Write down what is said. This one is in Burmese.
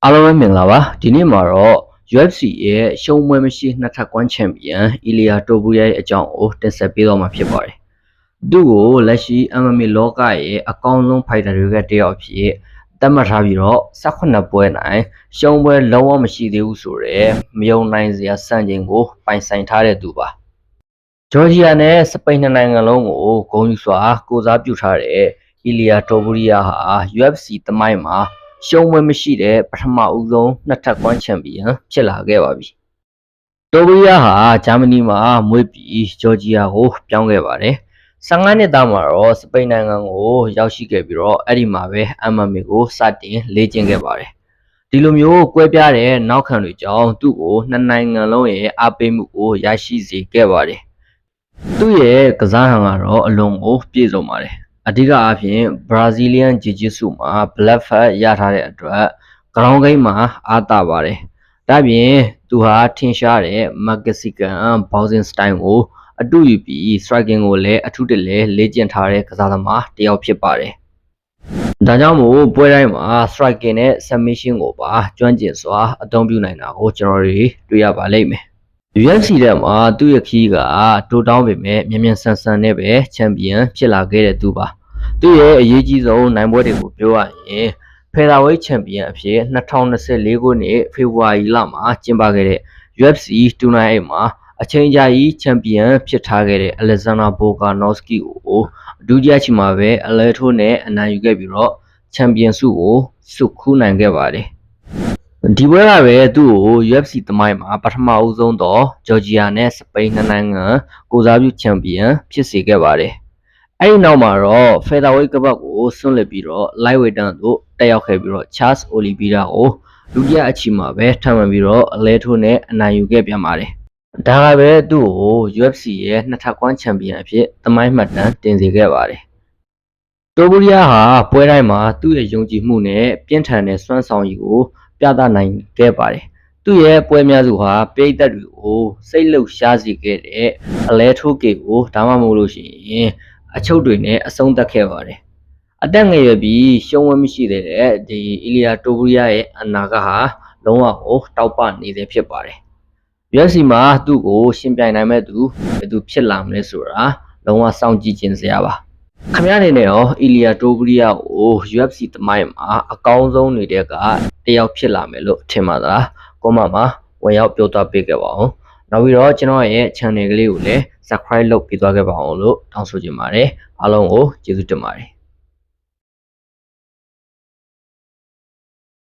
အားလုံးပဲမင်္ဂလာပါဒီနေ့မှာတော့ UFC ရဲ့ရှုံးပွဲမရှိနှစ်ထပ်ကွမ်းချန်ပီယံအီလီယာတိုဘူရီယာရဲ့အကြောင်းကိုတင်ဆက်ပေးတော့မှာဖြစ်ပါတယ်သူ့ကိုလက်ရှိ MMA လောကရဲ့အကောင်းဆုံးဖိုက်တာတွေကတယောက်ဖြစ်သတ်မှတ်ထားပြီးတော့18ပွဲနိုင်ရှုံးပွဲလုံးဝမရှိသေးဘူးဆိုတော့မယုံနိုင်စရာစံချိန်ကိုပိုင်ဆိုင်ထားတဲ့သူပါဂျော်ဂျီယာနဲ့စပိန်နိုင်ငံလုံးကိုဂုဏ်ယူစွာကိုစားပြုထားတဲ့အီလီယာတိုဘူရီယာဟာ UFC သမိုင်းမှာရှုံးပွဲမရှိတဲ့ပထမဦးဆုံးနှစ်ထပ်ကွမ်းချန်ပီယံဖြစ်လာခဲ့ပါပြီ။တိုဘီယာဟာဂျာမနီမှာမွေးပြီးဂျော်ဂျီယာကိုပြောင်းခဲ့ပါတယ်။15နှစ်သားမှာတော့စပိန်နိုင်ငံကိုရောက်ရှိခဲ့ပြီးတော့အဲ့ဒီမှာပဲ MMA ကိုစတင်လေ့ကျင့်ခဲ့ပါတယ်။ဒီလိုမျိုးကွဲပြားတဲ့နောက်ခံတွေကြောင့်သူ့ကိုနှစ်နိုင်ငံလုံးရဲ့အားပေးမှုကိုရရှိစေခဲ့ပါတယ်။သူ့ရဲ့ကစားဟန်ကတော့အလွန်ကိုပြည့်စုံပါတယ်။အဓိကအားဖြင့် Brazilian Jiu-Jitsu မှာ Black Belt ရထားတဲ့အတွက် ground game မှာအားသာပါတယ်။ဒါပြင်သူဟာထင်ရှားတဲ့ Mexican boxing style ကိုအတူယူပြီး striking ကိုလည်းအထူးတလဲလေ့ကျင့်ထားတဲ့ကစားသမားတစ်ယောက်ဖြစ်ပါတယ်။ဒါကြောင့်မို့ပွဲတိုင်းမှာ striking နဲ့ submission ကိုပါကျွမ်းကျင်စွာအသုံးပြုနိုင်တာကိုကျွန်တော်တို့တွေ့ရပါလိမ့်မယ်။ UFC ထဲမှာသူ့ရဲ့ခီးကတိုးတောင်းပေမဲ့မြန်မြန်ဆန်ဆန်နဲ့ပဲချန်ပီယံဖြစ်လာခဲ့တဲ့သူပါ။သူ့ရဲ့အရေးကြီးဆုံးနိုင်ပွဲတွေကိုပြောရရင်Featherweight ချန်ပီယံအဖြစ်2024ခုနှစ်ဖေဖော်ဝါရီလမှာကျင်းပခဲ့တဲ့ UFC 298မှာအချိန်ကြာကြီးချန်ပီယံဖြစ်ထားခဲ့တဲ့ Alexander Volkanovski ကိုဒုတိယချီမှာပဲအလဲထိုးနဲ့အနိုင်ယူခဲ့ပြီးတော့ချန်ပီယံဆုကိုစုခူးနိုင်ခဲ့ပါတယ်။ဒီပွဲကပဲသူ့ကို UFC သမိုင်းမှာပထမဦးဆုံးတော့ဂျော်ဂျီယာနဲ့စပိန်နိုင်ငံကိုစားပြုချန်ပီယံဖြစ်စေခဲ့ပါတယ်။အဲ့ဒီနောက်မှာတော့ Featherweight ကပတ်ကိုဆွန့်လွတ်ပြီးတော့ Lightweight တန်းသို့တက်ရောက်ခဲ့ပြီးတော့ Charles Oliveira ကိုဒုတိယအချီမှာပဲထပ်မံပြီးတော့အလဲထိုးနဲ့အနိုင်ယူခဲ့ပြန်ပါတယ်။ဒါကပဲသူ့ကို UFC ရဲ့နှစ်ထပ်ကွမ်းချန်ပီယံအဖြစ်သမိုင်းမှတ်တမ်းတင်စေခဲ့ပါတယ်။တိုဘူရီယာဟာပွဲတိုင်းမှာသူ့ရဲ့ယုံကြည်မှုနဲ့ပြင်းထန်တဲ့စွမ်းဆောင်ရည်ကိုပြသနိုင်ခဲ့ပါတယ်။သူ့ရဲ့ပွဲများစုဟာပရိသတ်တွေကိုစိတ်လှုပ်ရှားစေခဲ့တဲ့အလဲထိုးကေကိုဒါမှမဟုတ်လို့ရှိရင်အချုပ်တွေနဲ့အဆုံးသတ်ခဲ့ပါတယ်။အသက်ငယ်ရွယ်ပြီးရှုံးဝဲမရှိတဲ့ဒီအီလီယာတိုဘူရီယာရဲ့အနာဂတ်ဟာလုံးဝကိုတောက်ပနေသေးဖြစ်ပါတယ်။ UFC မှာသူ့ကိုရှင်ပြိုင်နိုင်မဲ့သူဘယ်သူဖြစ်လာမလဲဆိုတာလုံးဝစောင့်ကြည့်ခြင်းစရာပါ။ခင်ဗျားအနေနဲ့ရောအီလီယာတိုဘူရီယာကို UFC သမိုင်းမှာအကောင်းဆုံးနေတဲ့ကတယောက်ဖြစ်လာမယ်လို့ထင်ပါသလား။ကွန်မန့်မှာဝင်ရောက်ပြောသွားပေးခဲ့ပါဦး။နောက်ပြီးတော့ကျွန်တော်ရဲ့ channel ကလေးကိုလည်း subscribe လုပ်ပေးသွားခဲ့ပါအောင်လို့တောင်းဆိုချင်ပါတယ်အားလုံးကိုကျေးဇူးတင်ပါတယ်